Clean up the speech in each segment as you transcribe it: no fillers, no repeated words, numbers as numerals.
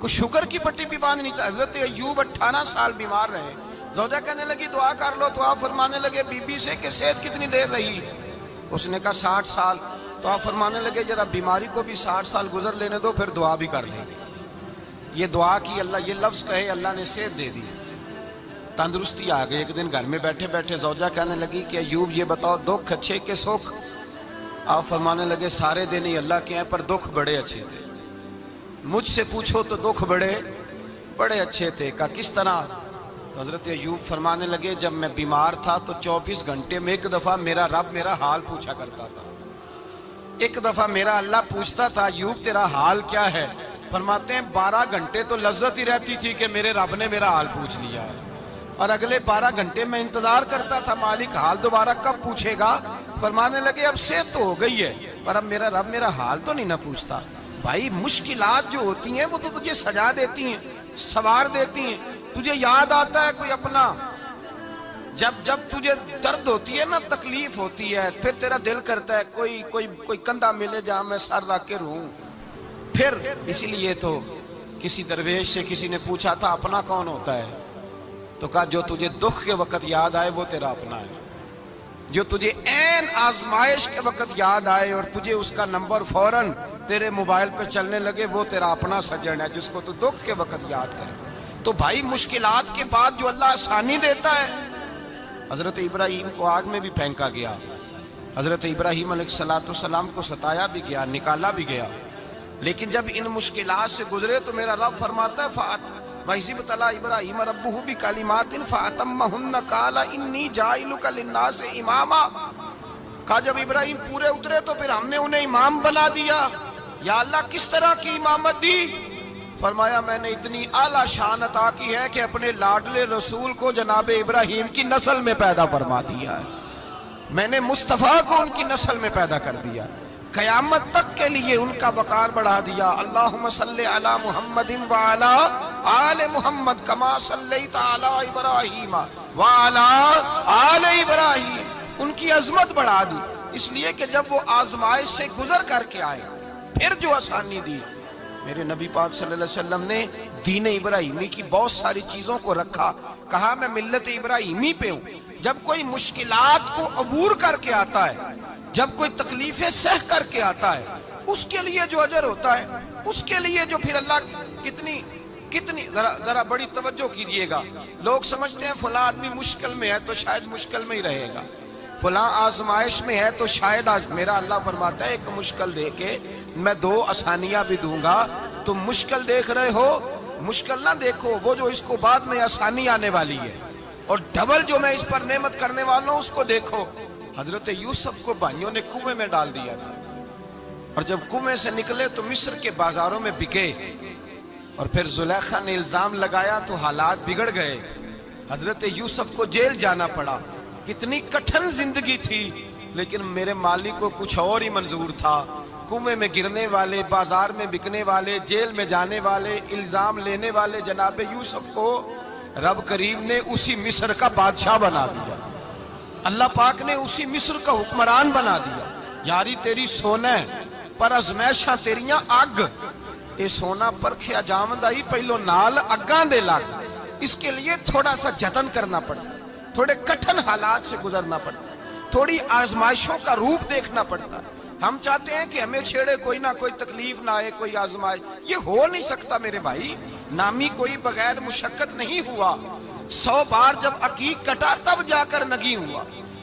کوئی شکر کی پٹی بھی باندھنی چاہیے. حضرت ایوب 18 سال بیمار رہے. زوجہ کہنے لگی دعا کر لو تو آپ فرمانے لگے بی بی سے کہ صحت کتنی دیر رہی؟ اس نے کہا 60 سال. تو آپ فرمانے لگے ذرا بیماری کو بھی 60 سال گزر لینے دو پھر دعا بھی کر لیں گے. یہ دعا کی اللہ یہ لفظ کہے اللہ نے صحت دے دی, تندرستی آ گئی. ایک دن گھر میں بیٹھے بیٹھے زوجہ کہنے لگی کہ ایوب یہ بتاؤ دکھ اچھے کہ سکھ؟ آپ فرمانے لگے سارے دن ہی اللہ کے ہیں پر دکھ بڑے اچھے تھے. مجھ سے پوچھو تو دکھ بڑے اچھے تھے. کہا کس طرح؟ تو حضرت ایوب فرمانے لگے جب میں بیمار تھا تو 24 گھنٹے میں ایک دفعہ میرا رب میرا حال پوچھا کرتا تھا. ایک دفعہ میرا اللہ پوچھتا تھا ایوب تیرا حال کیا ہے؟ فرماتے ہیں 12 گھنٹے تو لذت ہی رہتی تھی کہ میرے رب نے میرا حال پوچھ لیا ہے, اور اگلے 12 گھنٹے میں انتظار کرتا تھا مالک حال دوبارہ کب پوچھے گا. فرمانے لگے اب صحت تو ہو گئی ہے پر اب میرا رب میرا حال تو نہیں نہ پوچھتا. بھائی مشکلات جو ہوتی ہیں وہ تو تجھے سجا دیتی ہیں, سوار دیتی ہیں. تجھے یاد آتا ہے کوئی اپنا جب تجھے درد ہوتی ہے نا, تکلیف ہوتی ہے, پھر تیرا دل کرتا ہے کوئی کندھا ملے جہاں میں سر رکھ کے رہوں. پھر اسی لیے تو کسی درویش سے کسی نے پوچھا تھا اپنا کون ہوتا ہے؟ تو کہا جو تجھے دکھ کے وقت یاد آئے وہ تیرا اپنا ہے. جو تجھے عین آزمائش کے وقت یاد آئے اور تجھے اس کا نمبر فوراً تیرے موبائل پہ چلنے لگے وہ تیرا اپنا سجن ہے جس کو تو دکھ کے وقت یاد کرے. تو بھائی مشکلات کے بعد جو اللہ آسانی دیتا ہے. حضرت ابراہیم کو آگ میں بھی پھینکا گیا, حضرت ابراہیم علیہ السلام کو ستایا بھی گیا, نکالا بھی گیا, لیکن جب ان مشکلات سے گزرے تو میرا رب فرماتا ہے وَإِذِ ابْتَلَىٰ إِبْرَاهِيمَ رَبُّهُ بِكَلِمَاتٍ فَأَتَمَّهُنَّ قَالَ إِنِّي جَاعِلُكَ لِلنَّاسِ إِمَامًا. کہا جب ابراہیم پورے اترے تو پھر ہم نے انہیں امام بنا دیا. یا اللہ کس طرح کی امامت دی؟ فرمایا میں نے اتنی اعلیٰ شان عطا کی ہے کہ اپنے لاڈلے رسول کو جناب ابراہیم کی نسل میں پیدا فرما دیا ہے. میں نے مصطفیٰ کو ان کی نسل میں پیدا کر دیا, قیامت تک کے لیے ان کا وقار بڑھا دیا. اللہم صلی علی محمد وعلی آل محمد کما صلیت علی ابراہیم وعلی آل ابراہیم. ان کی عظمت بڑھا دی اس لیے کہ جب وہ آزمائش سے گزر کر کے آئے پھر جو آسانی دی. میرے نبی پاک صلی اللہ علیہ وسلم نے دین ابراہیمی کی بہت ساری چیزوں کو رکھا. کہا میں ملت ابراہیمی پہ ہوں. جب کوئی مشکلات کو عبور کر کے آتا ہے, جب کوئی تکلیفیں سہ کر کے آتا ہے, اس کے لیے جو اجر ہوتا ہے, اس کے لیے جو پھر اللہ کتنی ذرا بڑی توجہ کیجئے گا. لوگ سمجھتے ہیں فلاں آدمی مشکل میں ہے تو شاید مشکل میں ہی رہے گا, فلاں آزمائش میں ہے تو شاید میرا اللہ فرماتا ہے ایک مشکل دے کے میں 2 آسانیاں بھی دوں گا. تم مشکل دیکھ رہے ہو, مشکل نہ دیکھو, وہ جو اس کو بعد میں آسانی آنے والی ہے, اور ڈبل جو میں اس پر نعمت کرنے والا ہوں اس کو دیکھو. حضرت یوسف کو بھائیوں نے کنویں میں ڈال دیا تھا, اور جب کنویں سے نکلے تو مصر کے بازاروں میں بکے, اور پھر زلیخا نے الزام لگایا تو حالات بگڑ گئے. حضرت یوسف کو جیل جانا پڑا. کتنی کٹھن زندگی تھی, لیکن میرے مالک کو کچھ اور ہی منظور تھا. کنویں میں گرنے والے, بازار میں بکنے والے, جیل میں جانے والے, الزام لینے والے جناب یوسف کو رب کریم نے اسی مصر کا بادشاہ بنا دیا. اللہ پاک نے اسی مصر کا حکمران بنا دیا. یاری تیری سونا پر ازمیشاں تیریاں اگ, اے سونا پرکھیا جاوندا ہی پہلو نال اگاں دے لگ. اس کے لیے تھوڑا سا جتن کرنا پڑتا, تھوڑے کٹھن حالات سے گزرنا پڑتا, تھوڑی آزمائشوں کا روپ دیکھنا پڑتا. ہم چاہتے ہیں کہ ہمیں چھیڑے کوئی نہ کوئی تکلیف نہ آئے, کوئی آزمائش. یہ ہو نہیں سکتا میرے بھائی. نامی کوئی بغیر مشقت نہیں ہوا. 100 بار جب عقیق کٹا تب جا کر نگی ہوا.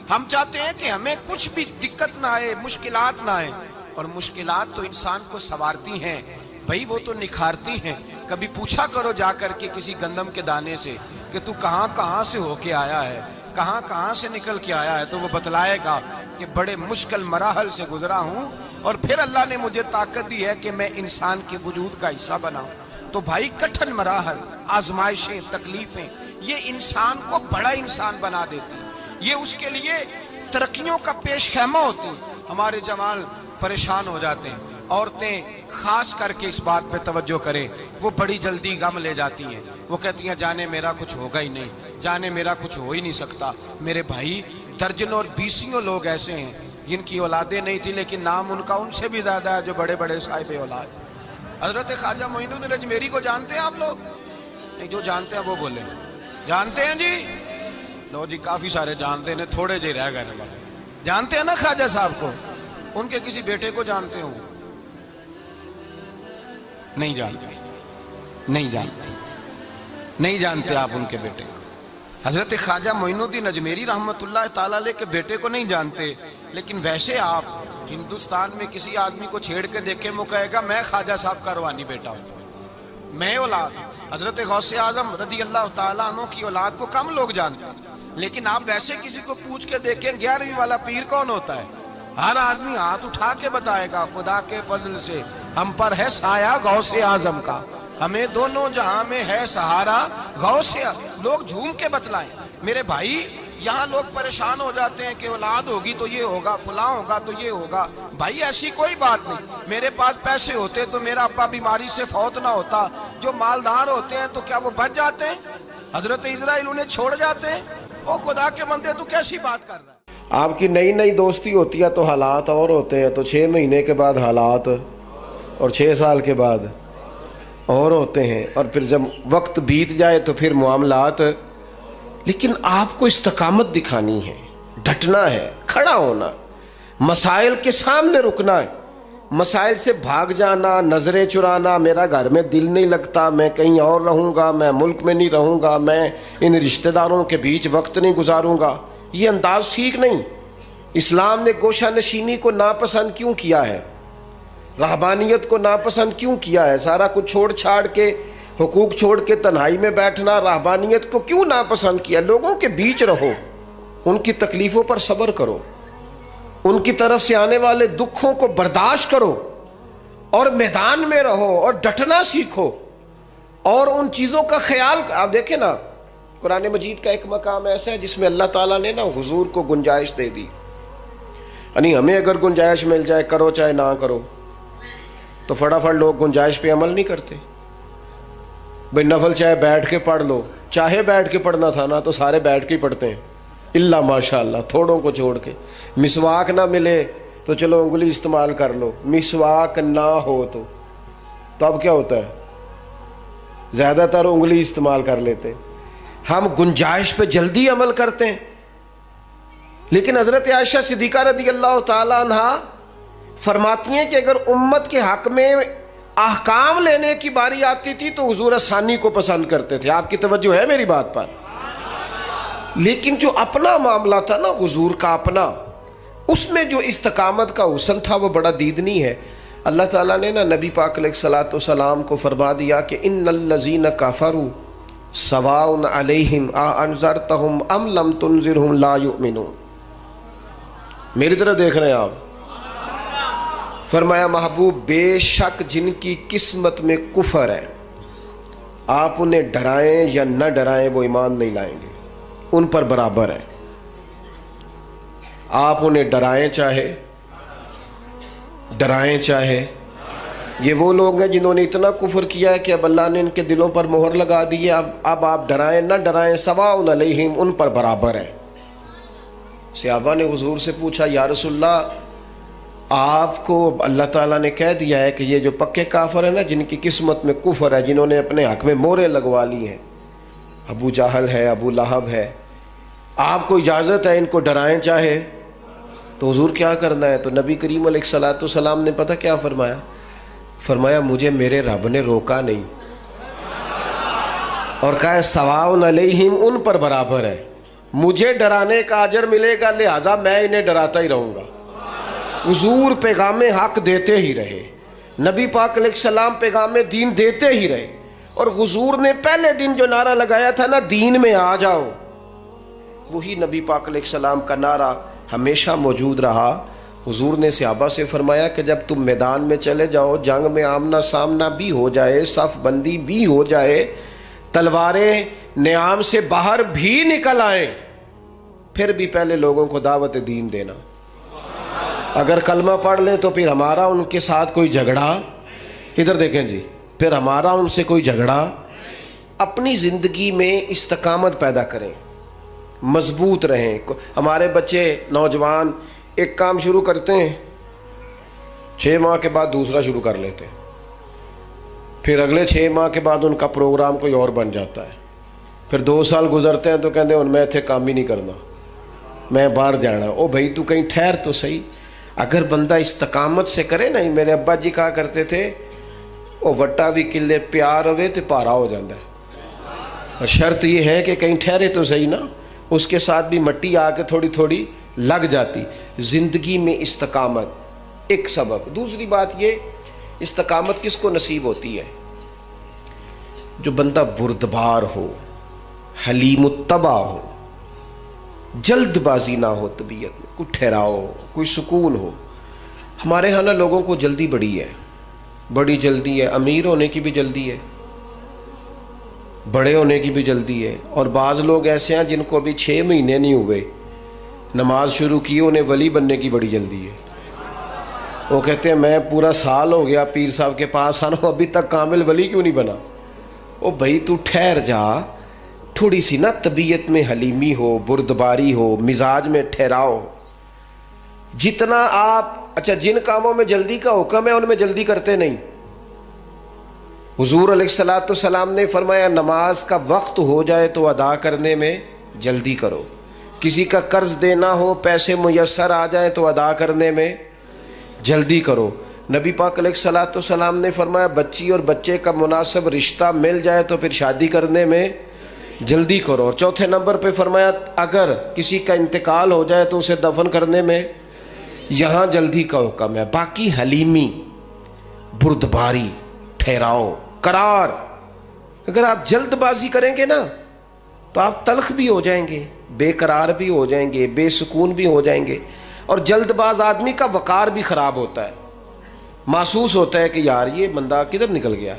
ہم چاہتے ہیں کہ ہمیں کچھ بھی دقت نہ آئے, مشکلات نہ آئے, اور مشکلات تو انسان کو سنوارتی ہیں بھائی, وہ تو نکھارتی ہیں. کبھی پوچھا کرو جا کر کے کسی گندم کے دانے سے کہ تو کہاں سے ہو کے آیا ہے, کہاں سے نکل کے آیا ہے, تو وہ بتلائے گا کہ بڑے مشکل مراحل سے گزرا ہوں, اور پھر اللہ نے مجھے طاقت دی ہے کہ میں انسان کے وجود کا حصہ بناؤں. تو بھائی کٹھن مراحل, آزمائشیں, تکلیفیں یہ انسان کو بڑا انسان بنا دیتی, یہ اس کے لیے ترقیوں کا پیش خیمہ ہوتی. ہمارے جوان پریشان ہو جاتے ہیں, عورتیں خاص کر کے اس بات پہ توجہ کریں, وہ بڑی جلدی غم لے جاتی ہیں. وہ کہتی ہیں جانے میرا کچھ ہوگا ہی نہیں, جانے میرا کچھ ہو ہی نہیں سکتا. میرے بھائی درجنوں اور بیسیوں لوگ ایسے ہیں جن کی اولادیں نہیں تھی لیکن نام ان کا ان سے بھی زیادہ ہے جو بڑے بڑے صاحب اولاد. حضرت خواجہ معین الدین اجمیری کو جانتے ہیں آپ لوگ؟ نہیں، جو جانتے ہیں وہ بولے جانتے ہیں جی؟ لو جی، کافی سارے جانتے ہیں، تھوڑے جی رہ گئے۔ جانتے ہیں نا خواجہ صاحب کو؟ ان کے کسی بیٹے کو جانتے ہوں؟ نہیں جانتے، نہیں جانتے، نہیں جانتے آپ ان کے بیٹے کو۔ حضرت خواجہ معین الدین اجمیری رحمت اللہ تعالیٰ علیہ کے بیٹے کو نہیں جانتے، لیکن ویسے آپ ہندوستان میں کسی آدمی کو چھیڑ کے دیکھیں، وہ کہے گا میں خواجہ صاحب کا روحانی بیٹا ہوں، میں اولاد۔ حضرت غوث اعظم رضی اللہ تعالیٰ عنہ کی اولاد کو کم لوگ جانتے ہیں، لیکن آپ ویسے کسی کو پوچھ کے دیکھیں 11ویں والا پیر کون ہوتا ہے، ہر آدمی ہاتھ اٹھا کے بتائے گا خدا کے فضل سے ہم پر ہے سایہ غوث اعظم کا، ہمیں دونوں جہاں میں ہے سہارا غوث۔ لوگ جھوم کے بتلائیں۔ میرے بھائی، یہاں لوگ پریشان ہو جاتے ہیں کہ اولاد ہوگی تو یہ ہوگا، فلاں ہوگا تو یہ ہوگا۔ بھائی ایسی کوئی بات نہیں۔ میرے پاس پیسے ہوتے تو میرا ابا بیماری سے فوت نہ ہوتا۔ جو مالدار ہوتے ہیں تو کیا وہ بچ جاتے ہیں؟ حضرت اسرائیل انہیں چھوڑ جاتے ہیں؟ او خدا کے بندے، تو کیسی بات کر رہا ہے؟ آپ کی نئی نئی دوستی ہوتی ہے تو حالات اور ہوتے ہیں، تو 6 مہینے کے بعد حالات اور 6 سال کے بعد اور ہوتے ہیں، اور پھر جب وقت بیت جائے تو پھر معاملات۔ لیکن آپ کو استقامت دکھانی ہے، ڈٹنا ہے، کھڑا ہونا، مسائل کے سامنے رکنا ہے۔ مسائل سے بھاگ جانا، نظریں چرانا، میرا گھر میں دل نہیں لگتا، میں کہیں اور رہوں گا، میں ملک میں نہیں رہوں گا، میں ان رشتہ داروں کے بیچ وقت نہیں گزاروں گا، یہ انداز ٹھیک نہیں۔ اسلام نے گوشہ نشینی کو ناپسند کیوں کیا ہے؟ رہبانیت کو ناپسند کیوں کیا ہے؟ سارا کچھ چھوڑ چھاڑ کے، حقوق چھوڑ کے تنہائی میں بیٹھنا، رہبانیت کو کیوں ناپسند کیا؟ لوگوں کے بیچ رہو، ان کی تکلیفوں پر صبر کرو، ان کی طرف سے آنے والے دکھوں کو برداشت کرو، اور میدان میں رہو اور ڈٹنا سیکھو، اور ان چیزوں کا خیال۔ آپ دیکھیں نا، قرآن مجید کا ایک مقام ایسا ہے جس میں اللہ تعالیٰ نے نا حضور کو گنجائش دے دی، یعنی ہمیں اگر گنجائش مل جائے، کرو چاہے نہ کرو، تو فٹافٹ لوگ گنجائش پہ عمل نہیں کرتے۔ بھائی نفل چاہے بیٹھ کے پڑھ لو، چاہے بیٹھ کے پڑھنا تھا نا تو سارے بیٹھ کے ہی پڑھتے ہیں، اللہ ماشاء اللہ تھوڑوں کو چھوڑ کے۔ مسواک نہ ملے تو چلو انگلی استعمال کر لو، مسواک نہ ہو تو اب کیا ہوتا ہے؟ زیادہ تر انگلی استعمال کر لیتے ہیں۔ ہم گنجائش پہ جلدی عمل کرتے ہیں، لیکن حضرت عائشہ صدیقہ رضی اللہ تعالیٰ عنہ فرماتی ہیں کہ اگر امت کے حق میں احکام لینے کی باری آتی تھی تو حضور آسانی کو پسند کرتے تھے۔ آپ کی توجہ ہے میری بات پر؟ لیکن جو اپنا معاملہ تھا نا حضور کا اپنا، اس میں جو استقامت کا حسن تھا وہ بڑا دیدنی ہے۔ اللہ تعالیٰ نے نا نبی پاک علیہ الصلوۃ والسلام کو فرما دیا کہ ان الذین کفروا سواء علیہم اانذرتہم ام لم تنذرہم لا یؤمنون۔ میری طرف دیکھ رہے ہیں آپ؟ فرمایا محبوب بے شک جن کی قسمت میں کفر ہے، آپ انہیں ڈرائیں یا نہ ڈرائیں وہ ایمان نہیں لائیں گے، ان پر برابر ہے۔ آپ انہیں ڈرائیں چاہے یہ وہ لوگ ہیں جنہوں نے اتنا کفر کیا ہے کہ اب اللہ نے ان کے دلوں پر مہر لگا دی ہے۔ اب آپ ڈرائیں نہ ڈرائیں، سواء علیہم، ان پر برابر ہے۔ صحابہ نے حضور سے پوچھا یا رسول اللہ، آپ کو اللہ تعالیٰ نے کہہ دیا ہے کہ یہ جو پکے کافر ہیں نا، جن کی قسمت میں کفر ہے، جنہوں نے اپنے حق میں مورے لگوا لی ہیں، ابو جہل ہے، ابو لہب ہے، آپ کو اجازت ہے ان کو ڈرائیں چاہے؟ تو حضور کیا کرنا ہے؟ تو نبی کریم علیہ الصلوۃ والسلام نے پتہ کیا فرمایا؟ فرمایا مجھے میرے رب نے روکا نہیں، اور کہا ہے سواء علیہم، ان پر برابر ہے، مجھے ڈرانے کا اجر ملے گا، لہذا میں انہیں ڈراتا ہی رہوں گا۔ حضور پیغام حق دیتے ہی رہے، نبی پاک علیہ السلام پیغام دین دیتے ہی رہے، اور حضور نے پہلے دن جو نعرہ لگایا تھا نا، دین میں آ جاؤ، وہی نبی پاک علیہ السلام کا نعرہ ہمیشہ موجود رہا۔ حضور نے صحابہ سے فرمایا کہ جب تم میدان میں چلے جاؤ، جنگ میں آمنا سامنا بھی ہو جائے، صف بندی بھی ہو جائے، تلواریں نیام سے باہر بھی نکل آئیں، پھر بھی پہلے لوگوں کو دعوت دین دینا۔ اگر کلمہ پڑھ لیں تو پھر ہمارا ان کے ساتھ کوئی جھگڑا، ادھر دیکھیں جی، پھر ہمارا ان سے کوئی جھگڑا۔ اپنی زندگی میں استقامت پیدا کریں، مضبوط رہیں۔ ہمارے بچے نوجوان ایک کام شروع کرتے ہیں، 6 ماہ کے بعد دوسرا شروع کر لیتے ہیں، پھر اگلے 6 ماہ کے بعد ان کا پروگرام کوئی اور بن جاتا ہے. پھر 2 سال گزرتے ہیں تو کہتے ہیں میں اتنے کام ہی نہیں کرنا, میں باہر جانا. او بھائی تو کہیں ٹھہر تو صحیح. اگر بندہ استقامت سے کرے نا, میرے ابا جی کہا کرتے تھے وہ وٹا بھی کلے پیار ہوئے تو پارا ہو جاتا ہے. اور شرط یہ ہے کہ کہیں ٹھہرے تو صحیح نا, اس کے ساتھ بھی مٹی آ کے تھوڑی تھوڑی لگ جاتی. زندگی میں استقامت ایک سبب. دوسری بات یہ, استقامت کس کو نصیب ہوتی ہے؟ جو بندہ بردبار ہو, حلیم الطبع ہو, جلد بازی نہ ہو طبیعت میں, کوئی ٹھہراؤ, کوئی سکون ہو. ہمارے ہاں نا لوگوں کو جلدی بڑی ہے, بڑی جلدی ہے. امیر ہونے کی بھی جلدی ہے, بڑے ہونے کی بھی جلدی ہے. اور بعض لوگ ایسے ہیں جن کو ابھی 6 مہینے نہیں ہوئے نماز شروع کی, انہیں ولی بننے کی بڑی جلدی ہے. وہ کہتے ہیں میں پورا سال ہو گیا پیر صاحب کے پاس آنا, ابھی تک کامل ولی کیوں نہیں بنا؟ او بھائی تو ٹھہر جا, تھوڑی سی نا طبیعت میں حلیمی ہو, بردباری ہو, مزاج میں ٹھہراؤ. جتنا آپ اچھا جن کاموں میں جلدی کا حکم ہے ان میں جلدی کرتے نہیں. حضور علیہ الصلوۃ والسلام نے فرمایا نماز کا وقت ہو جائے تو ادا کرنے میں جلدی کرو. کسی کا قرض دینا ہو, پیسے میسر آ جائیں تو ادا کرنے میں جلدی کرو. نبی پاک علیہ الصلوۃ والسلام نے فرمایا بچی اور بچے کا مناسب رشتہ مل جائے تو پھر شادی کرنے میں جلدی کرو. اور چوتھے نمبر پہ فرمایا اگر کسی کا انتقال ہو جائے تو اسے دفن کرنے میں یہاں جلدی کا حکم ہے. باقی حلیمی, بردباری, ٹھہراؤ, قرار. اگر آپ جلد بازی کریں گے نا تو آپ تلخ بھی ہو جائیں گے, بے قرار بھی ہو جائیں گے, بے سکون بھی ہو جائیں گے. اور جلد باز آدمی کا وقار بھی خراب ہوتا ہے, محسوس ہوتا ہے کہ یار یہ بندہ کدھر نکل گیا.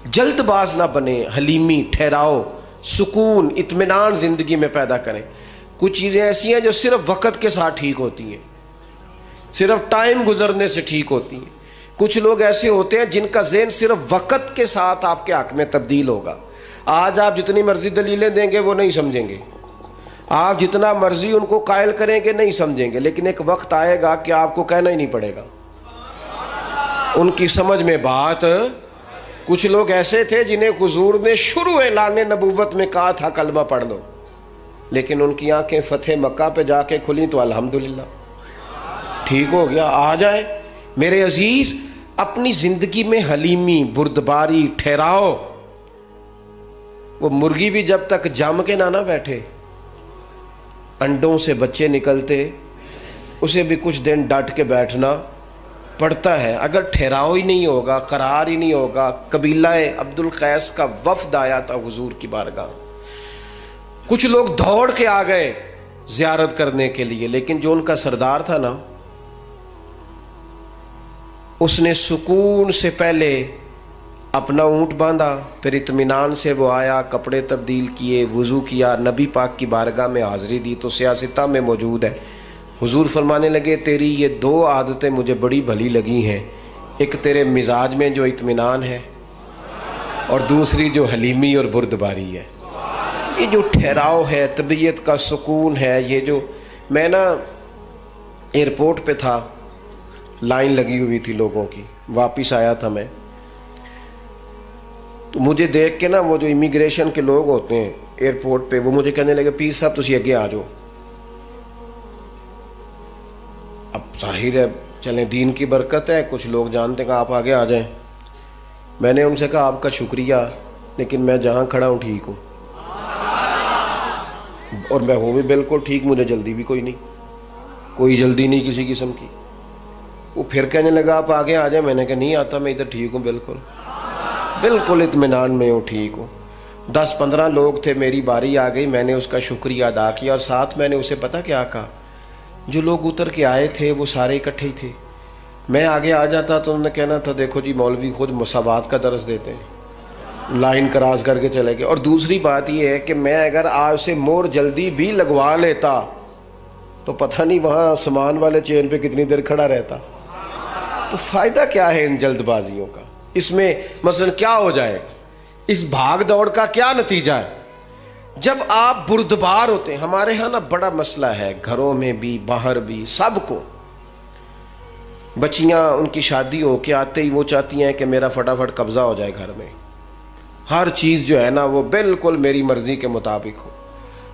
جلد باز نہ بنے, حلیمی, ٹھہراؤ, سکون, اطمینان زندگی میں پیدا کریں. کچھ چیزیں ایسی ہیں جو صرف وقت کے ساتھ ٹھیک ہوتی ہیں, صرف ٹائم گزرنے سے ٹھیک ہوتی ہیں. کچھ لوگ ایسے ہوتے ہیں جن کا ذہن صرف وقت کے ساتھ آپ کے حق میں تبدیل ہوگا. آج آپ جتنی مرضی دلیلیں دیں گے وہ نہیں سمجھیں گے, آپ جتنا مرضی ان کو قائل کریں گے نہیں سمجھیں گے, لیکن ایک وقت آئے گا کہ آپ کو کہنا ہی نہیں پڑے گا, ان کی سمجھ میں بات. کچھ لوگ ایسے تھے جنہیں حضور نے شروع اعلان نبوت میں کہا تھا کلمہ پڑھ لو, لیکن ان کی آنکھیں فتح مکہ پہ جا کے کھلیں تو الحمدللہ ٹھیک ہو گیا. آ جائے میرے عزیز, اپنی زندگی میں حلیمی, بردباری, ٹھہراؤ. وہ مرغی بھی جب تک جم کے نہ بیٹھے, انڈوں سے بچے نکلتے, اسے بھی کچھ دن ڈٹ کے بیٹھنا پڑتا ہے. اگر ٹھہراؤ ہی نہیں ہوگا, قرار ہی نہیں ہوگا. قبیلہ عبد القیس کا وفد آیا تھا حضور کی بارگاہ, کچھ لوگ دوڑ کے آ گئے زیارت کرنے کے لیے, لیکن جو ان کا سردار تھا نا, اس نے سکون سے پہلے اپنا اونٹ باندھا, پھر اطمینان سے وہ آیا, کپڑے تبدیل کیے, وضو کیا, نبی پاک کی بارگاہ میں حاضری دی. تو سیاستہ میں موجود ہے. حضور فرمانے لگے تیری یہ 2 عادتیں مجھے بڑی بھلی لگی ہیں, ایک تیرے مزاج میں جو اطمینان ہے, اور دوسری جو حلیمی اور بردباری ہے. یہ جو ٹھہراؤ ہے, طبیعت کا سکون ہے. یہ جو میں نا ایئرپورٹ پہ تھا, لائن لگی ہوئی تھی لوگوں کی, واپس آیا تھا میں, تو مجھے دیکھ کے نا وہ جو امیگریشن کے لوگ ہوتے ہیں ایئرپورٹ پہ, وہ مجھے کہنے لگے پیر صاحب تسی اگے آ جاؤ. اب ظاہر ہے چلیں دین کی برکت ہے, کچھ لوگ جانتے ہیں کہ آپ آگے آ جائیں. میں نے ان سے کہا آپ کا شکریہ, لیکن میں جہاں کھڑا ہوں ٹھیک ہوں, اور میں ہوں بھی بالکل ٹھیک, مجھے جلدی بھی کوئی نہیں, کوئی جلدی نہیں کسی قسم کی. وہ پھر کہنے لگا آپ آگے آ جائیں. میں نے کہا نہیں آتا, میں ادھر ٹھیک ہوں, بالکل اطمینان میں ہوں, ٹھیک ہوں. 10-15 لوگ تھے, میری باری آ گئی, میں نے اس کا شکریہ ادا کیا, اور ساتھ میں نے اسے پتہ کیا کہا, جو لوگ اتر کے آئے تھے وہ سارے اکٹھے ہی تھے. میں آگے آ جاتا تو انہوں نے کہنا تھا دیکھو جی مولوی خود مساوات کا درس دیتے ہیں, لائن کراس کر کے چلے گئے. اور دوسری بات یہ ہے کہ میں اگر آج سے مور جلدی بھی لگوا لیتا تو پتہ نہیں وہاں سامان والے چین پہ کتنی دیر کھڑا رہتا. تو فائدہ کیا ہے ان جلد بازیوں کا؟ اس میں مثلا کیا ہو جائے گا؟ اس بھاگ دوڑ کا کیا نتیجہ ہے؟ جب آپ بردبار ہوتے ہیں, ہمارے ہاں نا بڑا مسئلہ ہے گھروں میں بھی باہر بھی سب کو, بچیاں ان کی شادی ہو کے آتے ہی وہ چاہتی ہیں کہ میرا فٹافٹ قبضہ ہو جائے گھر میں، ہر چیز جو ہے نا وہ بالکل میری مرضی کے مطابق ہو۔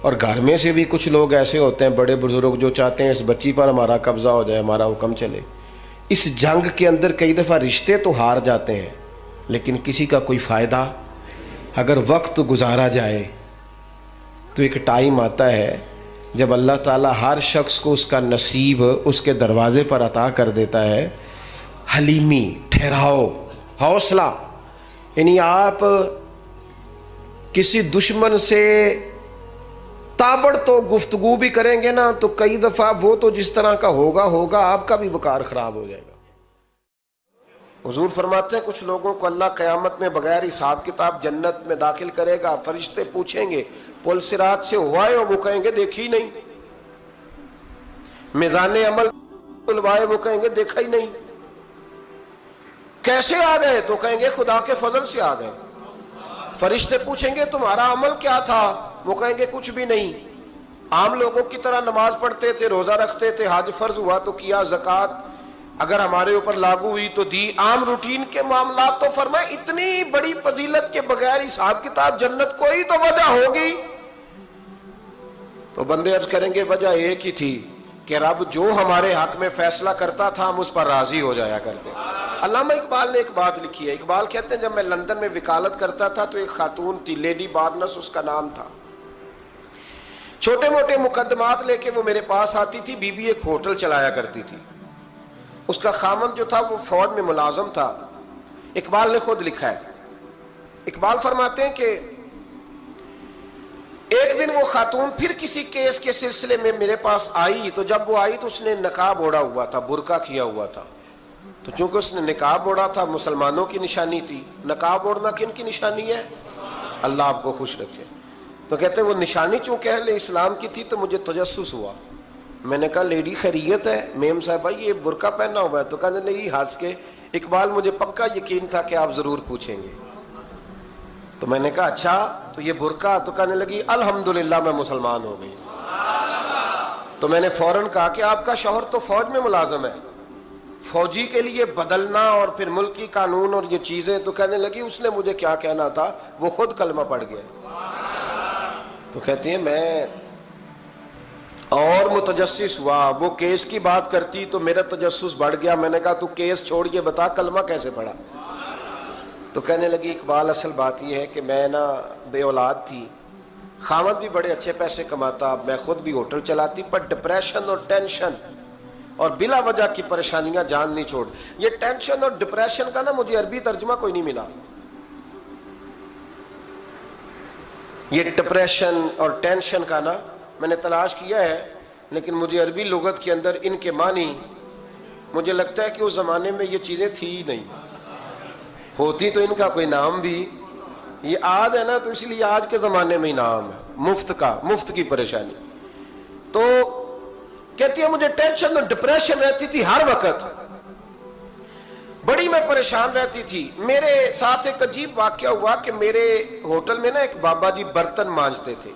اور گھر میں سے بھی کچھ لوگ ایسے ہوتے ہیں بڑے بزرگ جو چاہتے ہیں اس بچی پر ہمارا قبضہ ہو جائے، ہمارا حکم چلے۔ اس جنگ کے اندر کئی دفعہ رشتے تو ہار جاتے ہیں لیکن کسی کا کوئی فائدہ، اگر وقت گزارا جائے تو ایک ٹائم آتا ہے جب اللہ تعالیٰ ہر شخص کو اس کا نصیب اس کے دروازے پر عطا کر دیتا ہے۔ حلیمی، ٹھہراؤ، حوصلہ، یعنی آپ کسی دشمن سے تابڑ تو گفتگو بھی کریں گے نا تو کئی دفعہ وہ تو جس طرح کا ہوگا آپ کا بھی وقار خراب ہو جائے گا۔ حضور فرماتے ہیں کچھ لوگوں کو اللہ قیامت میں بغیر حساب کتاب جنت میں داخل کرے گا، فرشتے پوچھیں گے پل صراط سے ہوا ہے، وہ کہیں گے دیکھی نہیں۔ میزان عمل تلوائے، وہ کہیں گے دیکھا ہی نہیں۔ کیسے آ گئے؟ تو کہیں گے خدا کے فضل سے آ گئے۔ فرشتے پوچھیں گے تمہارا عمل کیا تھا؟ وہ کہیں گے کچھ بھی نہیں، عام لوگوں کی طرح نماز پڑھتے تھے، روزہ رکھتے تھے، حج فرض ہوا تو کیا، زکوٰۃ اگر ہمارے اوپر لاگو ہوئی تو دی، عام روٹین کے معاملات۔ تو فرمائے اتنی بڑی فضیلت کے بغیر حساب کتاب جنت، کوئی تو وجہ ہوگی۔ تو بندے عرض کریں گے وجہ ایک ہی تھی کہ رب جو ہمارے حق میں فیصلہ کرتا تھا ہم اس پر راضی ہو جایا کرتے۔ علامہ اقبال نے ایک بات لکھی ہے، اقبال کہتے ہیں جب میں لندن میں وکالت کرتا تھا تو ایک خاتون تھی، لیڈی بارنس اس کا نام تھا، چھوٹے موٹے مقدمات لے کے وہ میرے پاس آتی تھی۔ بی بی ایک ہوٹل چلایا کرتی تھی، اس کا خامن جو تھا وہ فوج میں ملازم تھا۔ اقبال نے خود لکھا ہے، اقبال فرماتے ہیں کہ ایک دن وہ خاتون پھر کسی کیس کے سلسلے میں میرے پاس آئی، تو جب وہ آئی تو اس نے نقاب اوڑھا ہوا تھا، برقع کیا ہوا تھا۔ تو چونکہ اس نے نقاب اوڑھا تھا مسلمانوں کی نشانی تھی۔ نقاب اوڑھنا کن کی نشانی ہے؟ اللہ آپ کو خوش رکھے۔ تو کہتے ہیں وہ نشانی چونکہ اہل اسلام کی تھی تو مجھے تجسس ہوا۔ میں نے کہا لیڈی خیریت ہے؟ میم صاحبہ یہ برقع پہنا ہوا ہے؟ تو کہنے نہیں، ہنس کے، اقبال مجھے پکا یقین تھا کہ آپ ضرور پوچھیں گے۔ تو میں نے کہا اچھا تو یہ برقع؟ تو کہنے لگی الحمدللہ میں مسلمان ہو گئی۔ تو میں نے فوراً کہا کہ آپ کا شوہر تو فوج میں ملازم ہے، فوجی کے لیے بدلنا اور پھر ملکی قانون اور یہ چیزیں۔ تو کہنے لگی اس نے مجھے کیا کہنا تھا، وہ خود کلمہ پڑھ گیا۔ تو کہتی ہیں میں اور متجسس ہوا، وہ کیس کی بات کرتی تو میرا تجسس بڑھ گیا۔ میں نے کہا تو کیس چھوڑ کے بتا کلمہ کیسے پڑھا؟ تو کہنے لگی اقبال اصل بات یہ ہے کہ میں نا بے اولاد تھی، خامد بھی بڑے اچھے پیسے کماتا، میں خود بھی ہوٹل چلاتی، پر ڈپریشن اور ٹینشن اور بلا وجہ کی پریشانیاں جان نہیں چھوڑ۔ یہ ٹینشن اور ڈپریشن کا نا مجھے عربی ترجمہ کوئی نہیں ملا۔ یہ ڈپریشن اور ٹینشن کا نا میں نے تلاش کیا ہے لیکن مجھے عربی لغت کے اندر ان کے معنی مجھے لگتا ہے کہ اس زمانے میں یہ چیزیں تھی ہی نہیں، ہوتی تو ان کا کوئی نام بھی، یہ آج ہے نا تو اس لیے آج کے زمانے میں ہی نام ہے، مفت کا، مفت کی پریشانی۔ تو کہتی ہے مجھے ٹینشن اور ڈپریشن رہتی تھی ہر وقت، بڑی میں پریشان رہتی تھی۔ میرے ساتھ ایک عجیب واقعہ ہوا کہ میرے ہوٹل میں نا ایک بابا جی برتن مانجتے تھے،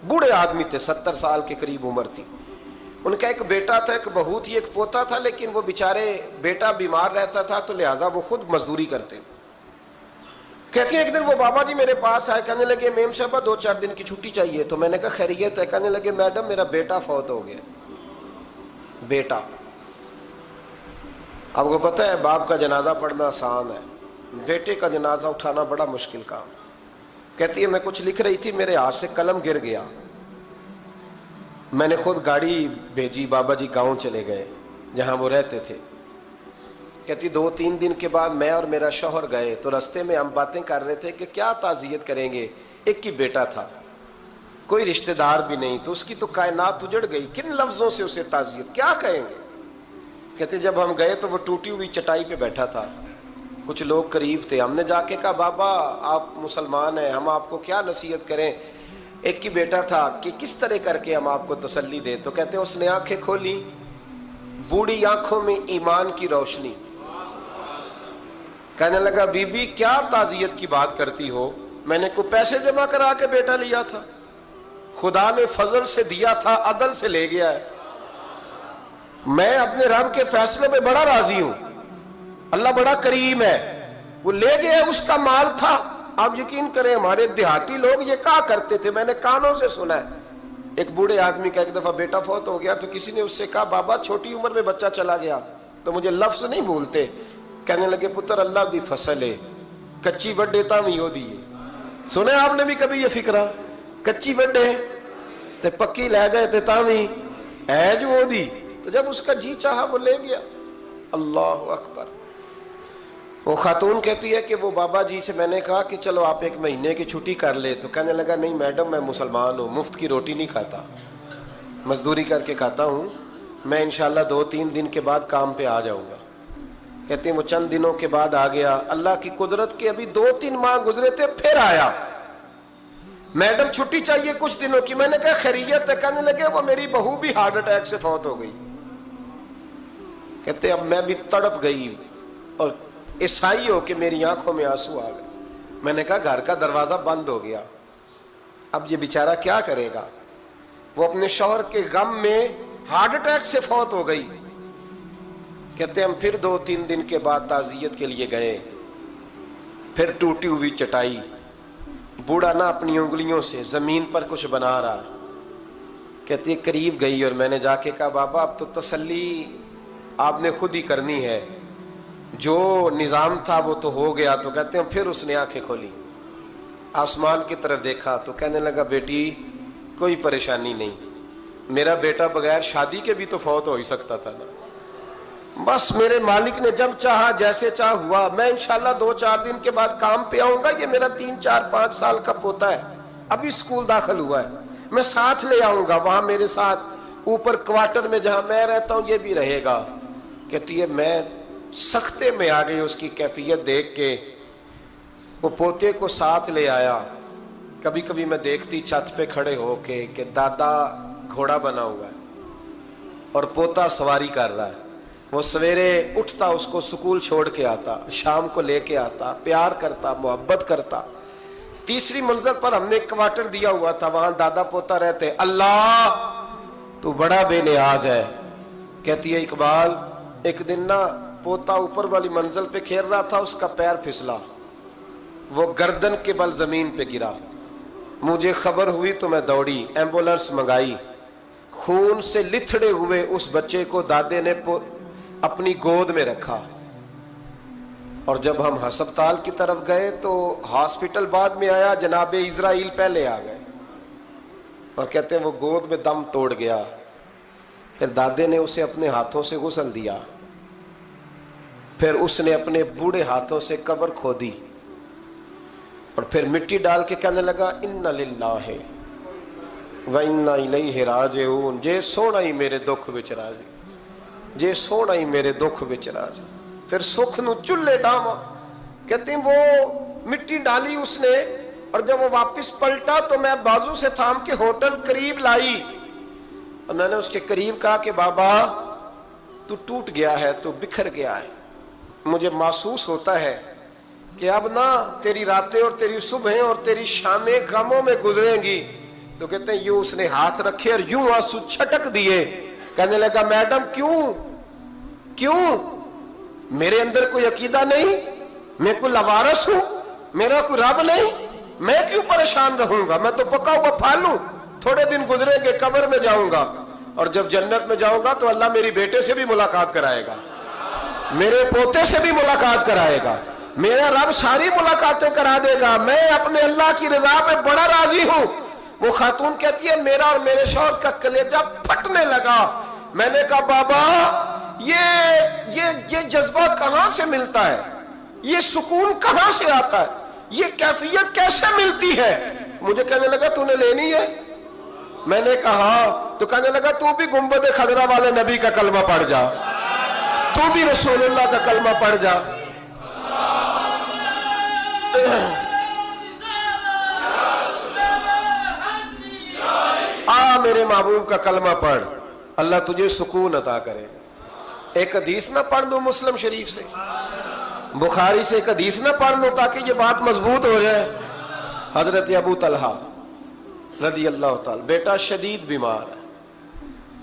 بوڑھے آدمی تھے، 70 سال کے قریب عمر تھی۔ ان کا ایک بیٹا تھا، ایک بہو تھی، ایک پوتا تھا، لیکن وہ بیچارے بیٹا بیمار رہتا تھا تو لہٰذا وہ خود مزدوری کرتے۔ کہتی ہیں ایک دن وہ بابا جی میرے پاس آئے، کہنے لگے میم صاحبہ 2-4 دن کی چھٹی چاہیے۔ تو میں نے کہا خیریت ہے؟ کہنے لگے میڈم میرا بیٹا فوت ہو گیا۔ بیٹا، آپ کو پتہ ہے باپ کا جنازہ پڑھنا آسان ہے، بیٹے کا جنازہ اٹھانا بڑا مشکل کام۔ کہتی ہے میں کچھ لکھ رہی تھی، میرے ہاتھ سے قلم گر گیا، میں نے خود گاڑی بھیجی، بابا جی گاؤں چلے گئے جہاں وہ رہتے تھے۔ کہتی 2-3 دن کے بعد میں اور میرا شوہر گئے تو رستے میں ہم باتیں کر رہے تھے کہ کیا تعزیت کریں گے، ایک ہی بیٹا تھا، کوئی رشتہ دار بھی نہیں، تو اس کی تو کائنات اجڑ گئی، کن لفظوں سے اسے تعزیت کیا کہیں گے۔ کہتے جب ہم گئے تو وہ ٹوٹی ہوئی چٹائی پہ بیٹھا تھا، کچھ لوگ قریب تھے، ہم نے جا کے کہا بابا آپ مسلمان ہیں، ہم آپ کو کیا نصیحت کریں، ایک ہی بیٹا تھا، کہ کس طرح کر کے ہم آپ کو تسلی دیں۔ تو کہتے اس نے آنکھیں کھولی، بوڑھی آنکھوں میں ایمان کی روشنی، کہنے لگا بی بی کیا تعزیت کی بات کرتی ہو، میں نے کوئی پیسے جمع کرا کے بیٹا لیا تھا، خدا نے فضل سے دیا تھا، عدل سے لے گیا ہے۔ میں اپنے رب کے فیصلوں پہ بڑا راضی ہوں، اللہ بڑا کریم ہے، وہ لے گیا، اس کا مال تھا۔ آپ یقین کریں ہمارے دیہاتی لوگ یہ کہا کرتے تھے، میں نے کانوں سے سنا ہے، ایک بوڑھے آدمی کا ایک دفعہ بیٹا فوت ہو گیا تو کسی نے اس سے کہا بابا چھوٹی عمر میں بچہ چلا گیا، تو مجھے لفظ نہیں بھولتے، کہنے لگے پتر اللہ دی فصل ہے، کچی وڈے تاں وی دی ہے۔ سنے آپ نے بھی کبھی یہ فکرہ، کچی وڈے تے پکی لے جائے تے تاں وی ہے جو وہ دی، تو جب اس کا جی چاہا وہ لے گیا۔ اللہ اکبر۔ وہ خاتون کہتی ہے کہ وہ بابا جی سے میں نے کہا کہ چلو آپ 1 مہینے کی چھٹی کر لے، تو کہنے لگا نہیں میڈم میں مسلمان ہوں، مفت کی روٹی نہیں کھاتا، مزدوری کر کے کھاتا ہوں، میں انشاءاللہ 2-3 دن کے بعد کام پہ آ جاؤں گا۔ کہتے ہیں وہ چند دنوں کے بعد آ گیا، اللہ کی قدرت کے ابھی 2-3 ماہ گزرے تھے پھر آیا، میڈم چھٹی چاہیے کچھ دنوں کی، میں نے کہا خیریت ہے، کہنے لگے وہ میری بہو بھی ہارٹ اٹیک سے فوت ہو گئی۔ کہتے اب میں بھی تڑپ گئی اور عیسائی ہو کہ میری آنکھوں میں آنسو آ گئے۔ میں نے کہا گھر کا دروازہ بند ہو گیا، اب یہ بیچارہ کیا کرے گا؟ وہ اپنے شوہر کے غم میں ہارٹ اٹیک سے فوت ہو گئی۔ کہتے ہم پھر 2-3 دن کے بعد تعزیت کے لیے گئے، پھر ٹوٹی ہوئی چٹائی، بوڑھا نہ اپنی انگلیوں سے زمین پر کچھ بنا رہا۔ کہتی قریب گئی اور میں نے جا کے کہا بابا اب تو تسلی آپ نے خود ہی کرنی ہے، جو نظام تھا وہ تو ہو گیا۔ تو کہتے ہیں پھر اس نے آنکھیں کھولی، آسمان کی طرف دیکھا تو کہنے لگا بیٹی کوئی پریشانی نہیں، میرا بیٹا بغیر شادی کے بھی تو فوت ہو ہی سکتا تھا نا، بس میرے مالک نے جب چاہا جیسے چاہ ہوا، میں انشاءاللہ 2-4 دن کے بعد کام پہ آؤں گا، یہ میرا 3-4-5 سال کا پوتا ہے، ابھی اسکول داخل ہوا ہے، میں ساتھ لے آؤں گا، وہاں میرے ساتھ اوپر کوارٹر میں جہاں میں رہتا ہوں یہ بھی رہے گا۔ کہتی ہے میں سختے میں آ گئی اس کی کیفیت دیکھ کے، وہ پوتے کو ساتھ لے آیا۔ کبھی کبھی میں دیکھتی چھت پہ کھڑے ہو کے کہ دادا گھوڑا بنا ہوا ہے اور پوتا سواری کر رہا ہے، وہ سویرے اٹھتا اس کو سکول چھوڑ کے آتا، شام کو لے کے آتا، پیار کرتا، محبت کرتا۔ 3ری منزل پر ہم نے کوارٹر دیا ہوا تھا، وہاں دادا پوتا رہتے۔ اللہ تو بڑا بے نیاز ہے۔ کہتی ہے اقبال ایک دن نا پوتا اوپر والی منزل پہ کھیل رہا تھا، اس کا پیر پھسلا، وہ گردن کے بل زمین پہ گرا، مجھے خبر ہوئی تو میں دوڑی، ایمبولینس منگائی، خون سے لتھڑے ہوئے اس بچے کو دادے نے اپنی گود میں رکھا، اور جب ہم ہسپتال کی طرف گئے تو ہاسپٹل بعد میں آیا، جناب اسرائیل پہلے آ گئے اور کہتے ہیں وہ گود میں دم توڑ گیا۔ پھر دادے نے اسے اپنے ہاتھوں سے غسل دیا، پھر اس نے اپنے بوڑھے ہاتھوں سے قبر کھودی اور پھر مٹی ڈال کے کہنے لگا اِنَّ لِلَّهِ وَإِنَّا إِلَيْهِ رَاجِعُونَ، جے سونا ہی میرے دکھ وچ راضی، جے سونا ہی میرے دکھ وچ راضی۔ پھر سکھ نو چلے ڈاما۔ کہتے ہیں وہ مٹی ڈالی اس نے، اور جب وہ واپس پلٹا تو میں بازو سے تھام کے ہوٹل قریب لائی، اور میں نے اس کے قریب کہا کہ بابا تو ٹوٹ گیا ہے، تو بکھر گیا ہے، مجھے محسوس ہوتا ہے کہ اب نہ تیری راتیں اور تیری صبحیں اور تیری شامیں غموں میں گزریں گی۔ تو کہتے ہیں یوں اس نے ہاتھ رکھے اور یوں آنسو چھٹک دیے۔ کہنے لگا میڈم کیوں میرے اندر کوئی عقیدہ نہیں، میں کوئی لوارث ہوں، میرا کوئی رب نہیں، میں کیوں پریشان رہوں گا، میں تو پکا ہوا پھل ہوں، تھوڑے دن گزریں گے قبر میں جاؤں گا، اور جب جنت میں جاؤں گا تو اللہ میری بیٹے سے بھی ملاقات کرائے گا، میرے پوتے سے بھی ملاقات کرائے گا، میرا رب ساری ملاقاتیں کرا دے گا، میں اپنے اللہ کی رضا پہ بڑا راضی ہوں۔ وہ خاتون کہتی ہے میرا اور میرے شوہر کا کلیجہ پھٹنے لگا۔ میں نے کہا بابا یہ جذبہ کہاں سے ملتا ہے، یہ سکون کہاں سے آتا ہے، یہ کیفیت کیسے ملتی ہے؟ مجھے کہنے لگا تو نے لینی ہے؟ میں نے کہا، تو کہنے لگا تو بھی گنبد خضرا والے نبی کا کلمہ پڑھ جا، تو بھی رسول اللہ کا کلمہ پڑھ جا۔ میرے محبوب کا کلمہ پڑھ، اللہ تجھے سکون عطا کرے گا۔ ایک حدیث نہ پڑھ لوں مسلم شریف سے، بخاری سے ایک حدیث نہ پڑھ لوں تاکہ یہ بات مضبوط ہو جائے۔ حضرت ابو طلحہ رضی اللہ تعالی، بیٹا شدید بیمار ہے،